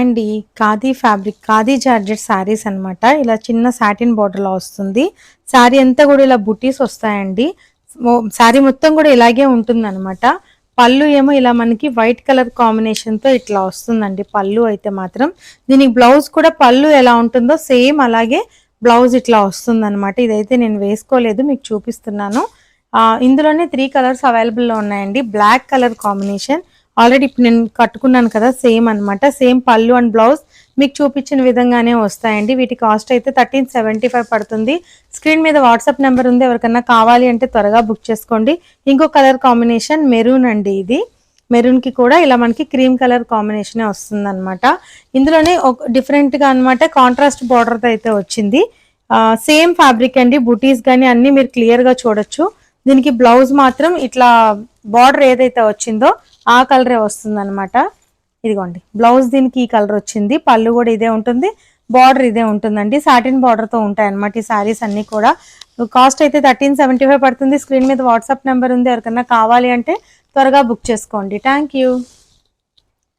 అండి. Khadi fabric, khadi georgette saris అనమాట. ఇలా చిన్న సాటిన్ బోర్డర్‌లో వస్తుంది. శారీ అంతా గూడా ఇలా బుటీస్ వస్తాయండి. శారీ మొత్తం గూడా ఇలాగే ఉంటుందనమాట. పళ్ళు ఏమో ఇలా మనకి వైట్ కలర్ కాంబినేషన్‌తో ఇట్లా వస్తుందండి పళ్ళు అయితే మాత్రం. దీనికి బ్లౌజ్ కూడా పళ్ళు ఎలా ఉంటుందో సేమ్ అలాగే బ్లౌజ్ ఇట్లా వస్తుందనమాట. ఇదైతే నేను వేసుకోలేదు, మీకు చూపిస్తున్నాను. ఇందులోనే 3 కలర్స్ అవైలబుల్‌లో ఉన్నాయండి. బ్లాక్ కలర్ కాంబినేషన్ ఆల్రెడీ ఇప్పుడు నేను కట్టుకున్నాను కదా, సేమ్ అనమాట. సేమ్ పళ్ళు అండ్ బ్లౌజ్ మీకు చూపించిన విధంగానే వస్తాయండి. వీటి కాస్ట్ అయితే 1375 పడుతుంది. స్క్రీన్ మీద వాట్సాప్ నెంబర్ ఉంది, ఎవరికన్నా కావాలి అంటే త్వరగా బుక్ చేసుకోండి. ఇంకో కలర్ కాంబినేషన్ మెరూన్ అండి. ఇది మెరూన్కి కూడా ఇలా మనకి క్రీమ్ కలర్ కాంబినేషనే వస్తుంది అనమాట. ఇందులోనే ఒక డిఫరెంట్గా అనమాట కాంట్రాస్ట్ బార్డర్తో అయితే వచ్చింది. సేమ్ ఫ్యాబ్రిక్ అండి, బుటీస్ కానీ అన్నీ మీరు క్లియర్గా చూడొచ్చు. దీనికి బ్లౌజ్ మాత్రం ఇట్లా బార్డర్ ఏదైతే వచ్చిందో ఆ కలరే వస్తుంది అనమాట. ఇదిగోండి బ్లౌజ్ దీనికి ఈ కలర్ వచ్చింది, పళ్ళు కూడా ఇదే ఉంటుంది, బార్డర్ ఇదే ఉంటుందండి. సాటిన్ బార్డర్తో ఉంటాయి అనమాట ఈ శారీస్ అన్నీ కూడా. కాస్ట్ అయితే 1375 పడుతుంది. స్క్రీన్ మీద వాట్సాప్ నెంబర్ ఉంది, ఎవరికన్నా కావాలి అంటే త్వరగా బుక్ చేసుకోండి. Thank you.